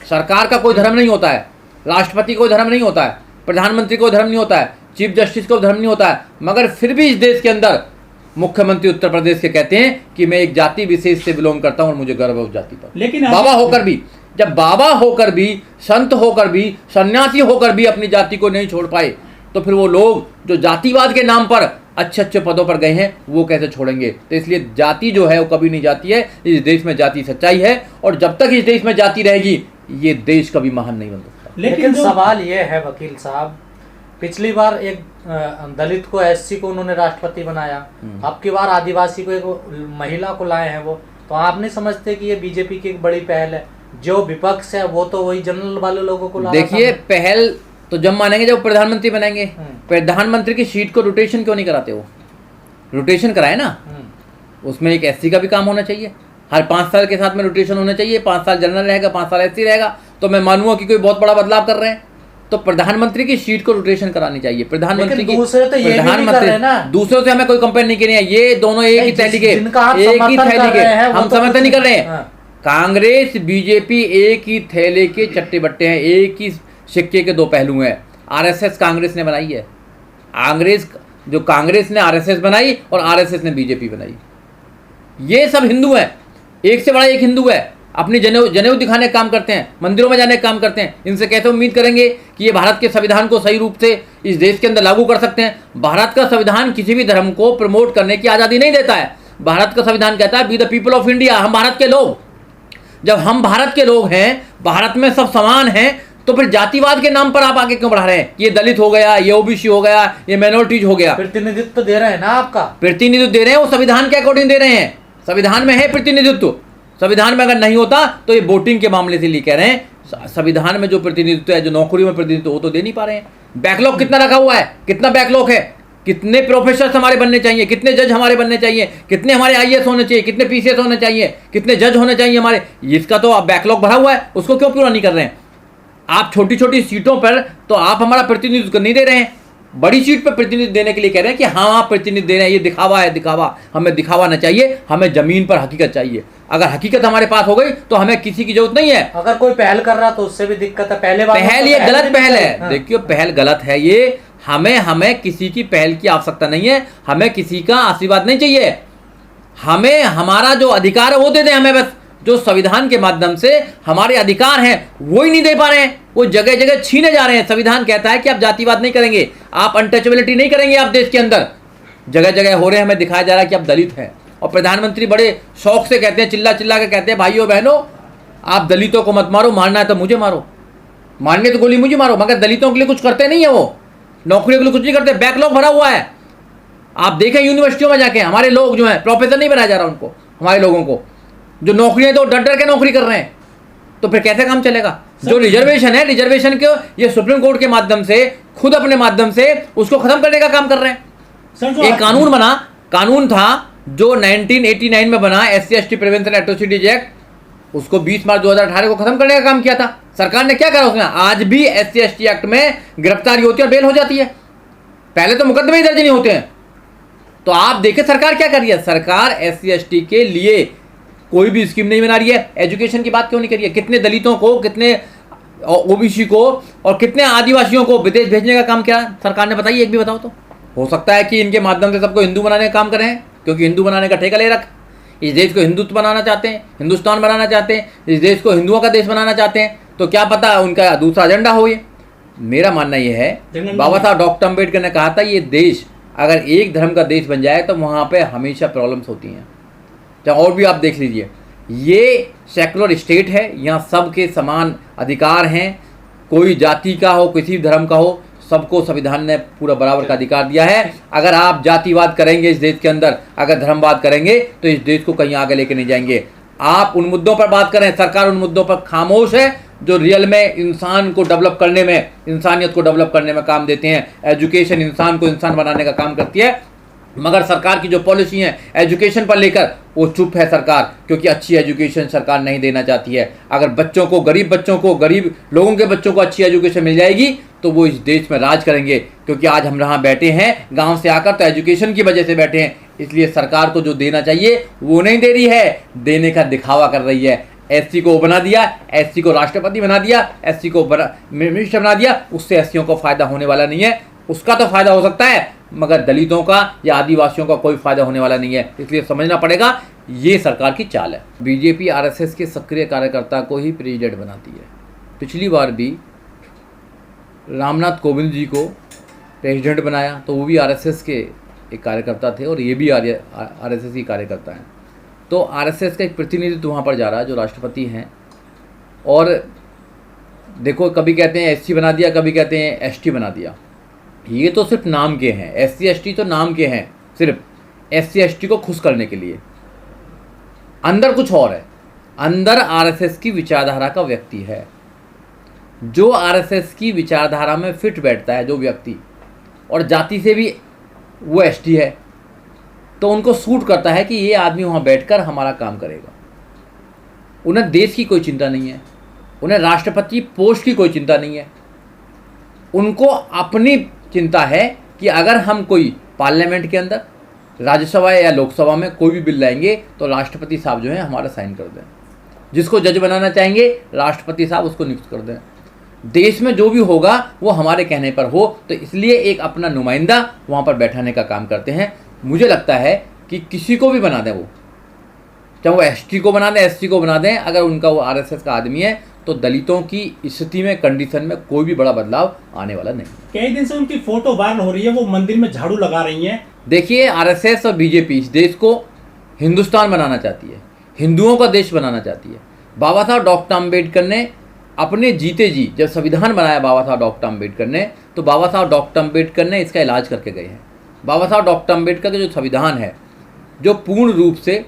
सरकार का कोई धर्म नहीं होता है, राष्ट्रपति को धर्म नहीं होता है, प्रधानमंत्री को धर्म नहीं होता है, चीफ जस्टिस को धर्म नहीं होता है, मगर फिर भी इस देश के अंदर मुख्यमंत्री उत्तर प्रदेश के कहते हैं कि मैं एक जाति विशेष से बिलोंग करता हूं और मुझे गर्व है उस जाति पर। लेकिन बाबा होकर भी, जब बाबा होकर भी, संत होकर भी, सन्यासी होकर भी अपनी जाति को नहीं छोड़ पाए, तो फिर वो लोग जो जातिवाद के नाम पर अच्छे अच्छे पदों पर गए हैं वो कैसे छोड़ेंगे। तो इसलिए जाति जो है वो कभी नहीं जाती है। इस देश में जाति सच्चाई है, और जब तक इस देश में जाति रहेगी ये देश कभी महान नहीं बन सकता। लेकिन सवाल ये है वकील साहब, पिछली बार एक दलित को, एससी को उन्होंने राष्ट्रपति बनाया, अब की बार आदिवासी को, एक महिला को लाए हैं वो, तो आप नहीं समझते कि ये बीजेपी की एक बड़ी पहल है? जो विपक्ष है वो तो वही जनरल वाले लोगों को ला। देखिए, पहल तो जब मानेंगे जब प्रधानमंत्री बनाएंगे। प्रधानमंत्री की सीट को रोटेशन क्यों नहीं कराते? वो रोटेशन कराए ना, उसमें एक एससी का भी काम होना चाहिए, हर 5 साल के साथ में रोटेशन होना चाहिए। 5 साल जनरल रहेगा, 5 साल एससी रहेगा, तो मैं मानूंगा कि कोई बहुत बड़ा बदलाव कर रहे हैं। तो प्रधानमंत्री की सीट को रोटेशन करानी चाहिए। प्रधानमंत्री की, दूसरे तो ये भी नहीं कर रहे ना। दूसरों से हमें कोई कंपेयर नहीं करनी है, ये दोनों एक ही थैली के, एक ही थैली के, हम समर्थन नहीं कर रहे हैं। कांग्रेस बीजेपी एक ही थैले के चट्टे बट्टे हैं, एक ही सिक्के के 2 पहलू हैं। आरएसएस कांग्रेस ने बनाई है, कांग्रेस ने आरएसएस बनाई और आरएसएस ने बीजेपी बनाई। ये सब हिंदू हैं, एक से बड़ा एक हिंदू है। अपनी जनेऊ दिखाने का काम करते हैं, मंदिरों में जाने का काम करते हैं। इनसे कैसे उम्मीद करेंगे कि ये भारत के संविधान को सही रूप से इस देश के अंदर लागू कर सकते हैं? भारत का संविधान किसी भी धर्म को प्रमोट करने की आज़ादी नहीं देता है। भारत का संविधान कहता है be the people of India, हम भारत के लोग। जब हम भारत के लोग हैं, भारत में सब समान हैं, तो फिर जातिवाद के नाम पर आप आगे क्यों बढ़ा रहे हैं? ये दलित हो गया, ये ओबीसी हो गया, ये माइनॉरिटीज हो गया। प्रतिनिधित्व दे रहे हैं ना, आपका प्रतिनिधित्व दे रहे हैं, वो संविधान के अकॉर्डिंग दे रहे हैं। संविधान में है प्रतिनिधित्व, संविधान में अगर नहीं होता तो ये वोटिंग के मामले से लिए कह रहे हैं। संविधान में जो प्रतिनिधित्व है, जो नौकरियों में प्रतिनिधित्व, वो तो दे नहीं पा रहे हैं। बैकलॉग कितना रखा हुआ है, कितना बैकलॉग है, कितने प्रोफेसर हमारे बनने चाहिए, कितने जज हमारे बनने चाहिए, कितने हमारे आईएएस होने चाहिए, कितने पीसीएस होने चाहिए, कितने जज होने चाहिए हमारे, इसका तो आप बैकलॉग भरा हुआ है, उसको क्यों पूरा नहीं कर रहे हैं? आप छोटी छोटी सीटों पर तो आप हमारा प्रतिनिधित्व नहीं दे रहे हैं, बड़ी सीट पर प्रतिनिधित्व देने के लिए कह रहे हैं कि हाँ आप प्रतिनिधित्व दे रहे हैं। ये दिखावा है, दिखावा। हमें दिखावा न चाहिए, हमें जमीन पर हकीकत चाहिए। अगर हकीकत हमारे पास हो गई तो हमें किसी की जरूरत नहीं है। अगर कोई पहल कर रहा तो उससे भी दिक्कत है। पहल ये गलत पहल है। देखिए, पहल गलत है ये। हमें किसी की पहल की आवश्यकता नहीं है, हमें किसी का आशीर्वाद नहीं चाहिए। हमें हमारा जो अधिकार है वो दे दें हमें, बस। जो संविधान के माध्यम से हमारे अधिकार हैं वो ही नहीं दे पा रहे हैं, वो जगह जगह छीने जा रहे हैं। संविधान कहता है कि आप जातिवाद नहीं करेंगे, आप अनटचेबिलिटी नहीं करेंगे, आप देश के अंदर जगह जगह हो रहे हैं। हमें दिखाया जा रहा है कि आप दलित हैं, और प्रधानमंत्री बड़े शौक से कहते हैं, चिल्ला चिल्ला के कहते हैं, भाइयों बहनों आप दलितों को मत मारो, मारना है तो मुझे मारो, मारने तो गोली मुझे मारो। मगर दलितों के लिए कुछ करते नहीं है, वो नौकरियों के लिए कुछ नहीं करते। बैकलॉग भरा हुआ है। आप देखें यूनिवर्सिटियों में जाके हमारे लोग जो है, प्रोफेसर नहीं बनाया जा रहा उनको, हमारे लोगों को जो नौकरियां तो डर डर के नौकरी कर रहे हैं, तो फिर कैसे काम चलेगा? जो रिजर्वेशन है, रिजर्वेशन को ये सुप्रीम कोर्ट के माध्यम से, खुद अपने माध्यम से उसको खत्म करने का काम कर रहे हैं। एक कानून बना, कानून था जो 1989 में बना, SC/ST प्रिवेंशन एट्रोसिटीज एक्ट, उसको 20 मार्च 2018 को खत्म करने का काम किया था। सरकार ने क्या करा उसमें? आज भी SC/ST एक्ट में गिरफ्तारी होती है और बेल हो जाती है। पहले तो मुकदमे ही दर्ज नहीं होते हैं। तो आप देखिए सरकार क्या कर रही है। सरकार SC/ST के लिए कोई भी स्कीम नहीं बना रही है। एजुकेशन की बात क्यों नहीं करी है? कितने दलितों को, कितने ओबीसी को और कितने आदिवासियों को विदेश भेजने का काम किया सरकार ने? बताइए, एक भी बताओ तो। हो सकता है कि इनके माध्यम से सबको हिंदू बनाने का काम कर रहे हैं, क्योंकि हिंदू बनाने का ठेका ले रखा। इस देश को हिंदुत्व बनाना चाहते हैं, हिंदुस्तान बनाना चाहते हैं, इस देश को हिंदुओं का देश बनाना चाहते हैं। तो क्या पता उनका दूसरा एजेंडा हो ये। मेरा मानना यह है, बाबा साहब डॉक्टर अम्बेडकर ने कहा था, ये देश अगर एक धर्म का देश बन जाए तो वहाँ पर हमेशा प्रॉब्लम्स होती हैं। और भी आप देख लीजिए, ये सेकुलर स्टेट है, यहाँ सबके समान अधिकार हैं। कोई जाति का हो, किसी धर्म का हो, सबको संविधान ने पूरा बराबर का अधिकार दिया है। अगर आप जातिवाद करेंगे इस देश के अंदर, अगर धर्मवाद करेंगे, तो इस देश को कहीं आगे लेके नहीं जाएंगे। आप उन मुद्दों पर बात करें, सरकार उन मुद्दों पर खामोश है जो रियल में इंसान को डेवलप करने में, इंसानियत को डेवलप करने में काम देते हैं। एजुकेशन इंसान को इंसान बनाने का काम करती है, मगर सरकार की जो पॉलिसी है एजुकेशन पर लेकर, वो चुप है सरकार, क्योंकि अच्छी एजुकेशन सरकार नहीं देना चाहती है। अगर बच्चों को, गरीब बच्चों को, गरीब लोगों के बच्चों को अच्छी एजुकेशन मिल जाएगी तो वो इस देश में राज करेंगे। क्योंकि आज हम यहाँ बैठे हैं गांव से आकर, तो एजुकेशन की वजह से बैठे हैं। इसलिए सरकार को जो देना चाहिए वो नहीं दे रही है, देने का दिखावा कर रही है। एससी को बना दिया, एससी को राष्ट्रपति बना दिया, एससी को मिनिस्टर बना दिया, उससे एससीओं को फायदा होने वाला नहीं है। उसका तो फायदा हो सकता है मगर दलितों का या आदिवासियों का कोई फायदा होने वाला नहीं है। इसलिए समझना पड़ेगा ये सरकार की चाल है। बीजेपी आरएसएस के सक्रिय कार्यकर्ता को ही प्रेसिडेंट बनाती है। पिछली बार भी रामनाथ कोविंद जी को प्रेसिडेंट बनाया तो वो भी आरएसएस के एक कार्यकर्ता थे और ये भी आरएसएस की कार्यकर्ता हैं। तो आरएसएस का एक प्रतिनिधित्व वहाँ पर जा रहा है जो राष्ट्रपति हैं। और देखो कभी कहते हैं एससी बना दिया, कभी कहते हैं एसटी बना दिया। ये तो सिर्फ नाम के हैं, एससी एसटी तो नाम के हैं, सिर्फ एससी एसटी को खुश करने के लिए। अंदर कुछ और है। अंदर आरएसएस की विचारधारा का व्यक्ति है। जो आरएसएस की विचारधारा में फिट बैठता है जो व्यक्ति, और जाति से भी वो एसटी है, तो उनको सूट करता है कि ये आदमी वहाँ बैठकर हमारा काम करेगा। उन्हें देश की कोई चिंता नहीं है, उन्हें राष्ट्रपति पोस्ट की कोई चिंता नहीं है। उनको अपनी चिंता है कि अगर हम कोई पार्लियामेंट के अंदर, राज्यसभा या लोकसभा में कोई भी बिल लाएंगे तो राष्ट्रपति साहब जो है हमारा साइन कर दें। जिसको जज बनाना चाहेंगे राष्ट्रपति साहब उसको नियुक्त कर दें। देश में जो भी होगा वो हमारे कहने पर हो, तो इसलिए एक अपना नुमाइंदा वहाँ पर बैठाने का काम करते हैं। मुझे लगता है कि किसी को भी बना दें, वो चाहे वो एसटी को बना दें, एससी को बना दें, अगर उनका वो आरएसएस का आदमी है तो दलितों की स्थिति में, कंडीशन में कोई भी बड़ा बदलाव आने वाला नहीं। कई दिन से उनकी फोटो वायरल हो रही है, वो मंदिर में झाड़ू लगा रही हैं। देखिए, आरएसएस और बीजेपी इस देश को हिंदुस्तान बनाना चाहती है, हिंदुओं का देश बनाना चाहती है। बाबा साहब डॉक्टर अम्बेडकर ने अपने जीते जी जब संविधान बनाया बाबा साहब डॉक्टर अम्बेडकर ने, तो बाबा साहब डॉक्टर अम्बेडकर ने इसका इलाज करके गए हैं। बाबा साहब डॉक्टर अम्बेडकर का जो संविधान है, जो पूर्ण रूप से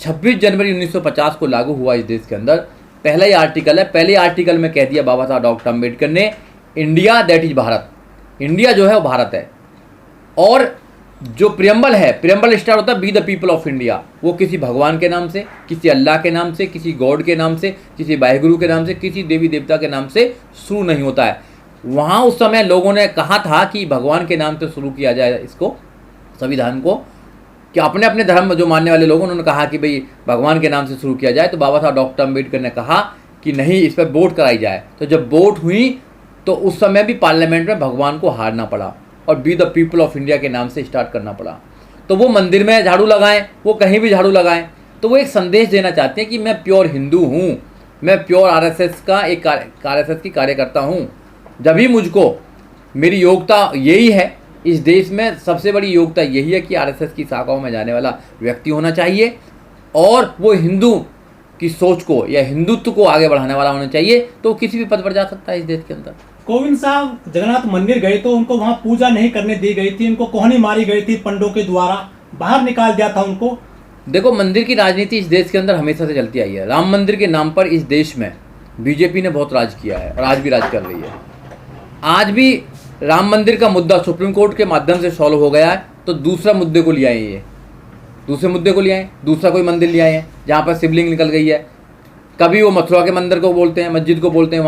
26 जनवरी 1950 को लागू हुआ इस देश के अंदर, पहला ही आर्टिकल है। पहले आर्टिकल में कह दिया बाबा साहब डॉक्टर अम्बेडकर ने, India that is Bharat, India जो है वो भारत है। और जो प्रियम्बल है, प्रियम्बल स्टार्ट होता है be the people of India, वो किसी भगवान के नाम से, किसी अल्लाह के नाम से, किसी गॉड के नाम से, किसी वाहिगुरु के नाम से, किसी देवी देवता के नाम से शुरू नहीं होता है। वहाँ उस समय लोगों ने कहा था कि भगवान के नाम से शुरू किया जाए इसको, संविधान को, कि अपने अपने धर्म जो मानने वाले लोगों उन्होंने कहा कि भाई भगवान के नाम से शुरू किया जाए। तो बाबा साहब डॉक्टर अम्बेडकर ने कहा कि नहीं, इस पर वोट कराई जाए। तो जब वोट हुई तो उस समय भी पार्लियामेंट में भगवान को हारना पड़ा और be the people of India के नाम से स्टार्ट करना पड़ा। तो वो मंदिर में झाड़ू लगाएं, वो कहीं भी झाड़ू लगाएं, तो वो एक संदेश देना चाहते हैं कि मैं प्योर हिंदू हूँ, मैं प्योर आरएसएस का एक आरएसएस की कार्यकर्ता हूँ। जब भी मुझको, मेरी योग्यता यही है, इस देश में सबसे बड़ी योग्यता यही है कि आरएसएस की शाखाओं में जाने वाला व्यक्ति होना चाहिए और वो हिंदू की सोच को या हिंदुत्व को आगे बढ़ाने वाला होना चाहिए, तो किसी भी पद पर जा सकता है इस देश के अंदर। कोविंद साहब जगन्नाथ मंदिर गए तो उनको वहाँ पूजा नहीं करने दी गई थी, उनको कोहनी मारी गई थी, पंडों के द्वारा बाहर निकाल दिया था उनको। देखो, मंदिर की राजनीति इस देश के अंदर हमेशा से चलती आई है। राम मंदिर के नाम पर इस देश में बीजेपी ने बहुत राज किया है और आज भी राज कर रही है। आज भी राम मंदिर का मुद्दा सुप्रीम कोर्ट के माध्यम से सॉल्व हो गया है, तो दूसरा मुद्दे को ले आए, ये दूसरे मुद्दे को ले आए, दूसरा कोई मंदिर ले आए हैं जहाँ पर शिवलिंग निकल गई है। कभी वो मथुरा के मंदिर को बोलते हैं, मस्जिद को बोलते हैं,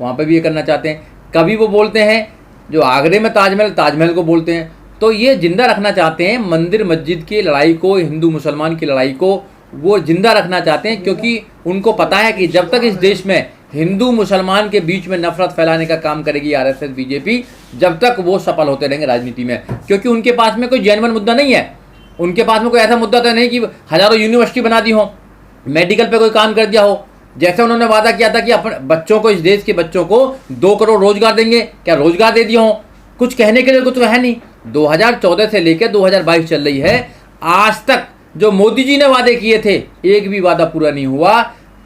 वहाँ पे भी ये करना चाहते हैं। कभी वो बोलते हैं जो आगरे में ताजमहल को बोलते हैं। तो ये जिंदा रखना चाहते हैं मंदिर मस्जिद की लड़ाई को, हिंदू मुसलमान की लड़ाई को वो जिंदा रखना चाहते हैं, क्योंकि उनको पता है कि जब तक इस देश में हिंदू मुसलमान के बीच में नफरत फैलाने का काम करेगी आरएसएस बीजेपी, जब तक वो सफल होते रहेंगे राजनीति में। क्योंकि उनके पास में कोई जेन्युइन मुद्दा नहीं है, उनके पास में कोई ऐसा मुद्दा तो नहीं कि हजारों यूनिवर्सिटी बना दी हो, मेडिकल पे कोई काम कर दिया हो। जैसे उन्होंने वादा किया था कि अपने बच्चों को, इस देश के बच्चों को 2 करोड़ रोजगार देंगे, क्या रोजगार दे दिए हो? कुछ कहने के लिए कुछ है नहीं। 2014 से लेकर 2022 चल रही है, आज तक जो मोदी जी ने वादे किए थे एक भी वादा पूरा नहीं हुआ।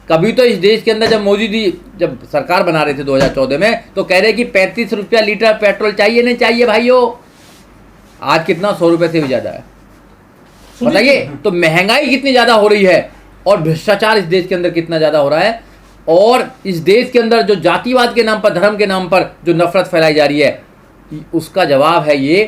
कभी तो इस देश के अंदर जब मोदी जी जब सरकार बना रहे थे 2014 में, तो कह रहे कि 35 रुपया लीटर पेट्रोल चाहिए, नहीं चाहिए भाइयों। आज कितना, 100 रुपये से भी ज़्यादा है, बताइए। तो महंगाई कितनी ज़्यादा हो रही है और भ्रष्टाचार इस देश के अंदर कितना ज़्यादा हो रहा है, और इस देश के अंदर जो जातिवाद के नाम पर, धर्म के नाम पर जो नफरत फैलाई जा रही है, उसका जवाब है ये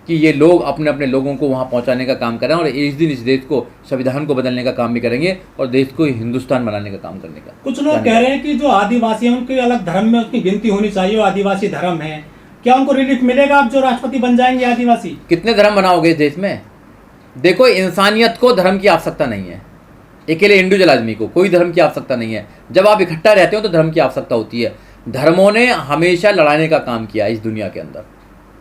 कि ये लोग अपने अपने लोगों को वहाँ पहुँचाने का काम कर रहे हैं और एक दिन इस देश को, संविधान को बदलने का काम भी करेंगे और देश को हिंदुस्तान बनाने का काम करने का। कुछ लोग कह रहे हैं कि जो आदिवासी हैं उनके अलग धर्म में उसकी गिनती होनी चाहिए, आदिवासी धर्म है, क्या उनको रिलीफ मिलेगा अब जो राष्ट्रपति बन जाएंगे आदिवासी? कितने धर्म बनाओगे इस देश में? देखो, इंसानियत को धर्म की आवश्यकता नहीं है। अकेले इंडिविजुअल आदमी को कोई धर्म की आवश्यकता नहीं है। जब आप इकट्ठा रहते हो तो धर्म की आवश्यकता होती है। धर्मों ने हमेशा लड़ाने का काम किया इस दुनिया के अंदर।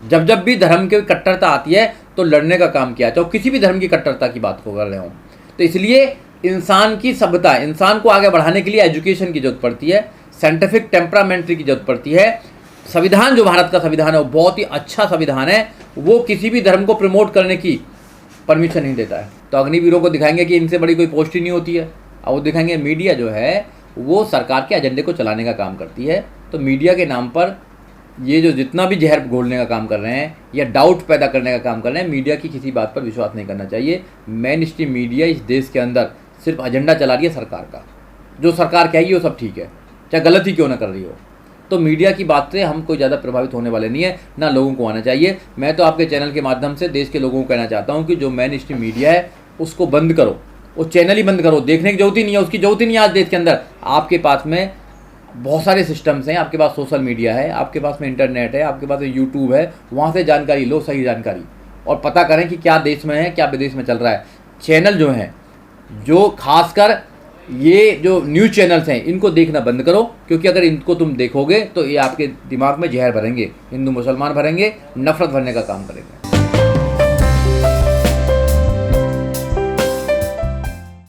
जब जब भी धर्म की कट्टरता आती है तो लड़ने का काम किया, चाहे किसी भी धर्म की कट्टरता की बात कर रहे हो। तो इसलिए इंसान की सभ्यता, इंसान को आगे बढ़ाने के लिए एजुकेशन की जरूरत पड़ती है, साइंटिफिक टेम्परामेंट्री की जरूरत पड़ती है। संविधान जो भारत का संविधान है वो बहुत ही अच्छा संविधान है, वो किसी भी धर्म को प्रमोट करने की परमिशन नहीं देता है। तो अग्निवीरों को दिखाएंगे कि इनसे बड़ी कोई पोस्ट ही नहीं होती है, और वो दिखाएंगे मीडिया जो है वो सरकार के एजेंडे को चलाने का काम करती है। तो मीडिया के नाम पर ये जो जितना भी जहर घोलने का काम कर रहे हैं या डाउट पैदा करने का काम कर रहे हैं, मीडिया की किसी बात पर विश्वास नहीं करना चाहिए। मेन स्ट्रीम मीडिया इस देश के अंदर सिर्फ एजेंडा चला रही है सरकार का, जो सरकार कहेगी वो सब ठीक है, चाहे गलत ही क्यों ना कर रही हो। तो मीडिया की बात से हम कोई ज़्यादा प्रभावित होने वाले नहीं है, ना लोगों को आना चाहिए। मैं तो आपके चैनल के माध्यम से देश के लोगों को कहना चाहता हूँ कि जो मेन स्ट्रीम मीडिया है उसको बंद करो, वो चैनल ही बंद करो, देखने की जरूरत ही नहीं है, उसकी जरूरत ही नहीं है। आज देश के अंदर आपके पास में बहुत सारे सिस्टम्स हैं, आपके पास सोशल मीडिया है, आपके पास में इंटरनेट है, आपके पास में यूट्यूब है, वहाँ से जानकारी लो, सही जानकारी, और पता करें कि क्या देश में है, क्या विदेश में चल रहा है। चैनल जो हैं, जो खासकर ये जो न्यूज़ चैनल्स हैं, इनको देखना बंद करो, क्योंकि अगर इनको तुम देखोगे तो ये आपके दिमाग में जहर भरेंगे, हिंदू मुसलमान भरेंगे, नफरत भरने का काम करेंगे।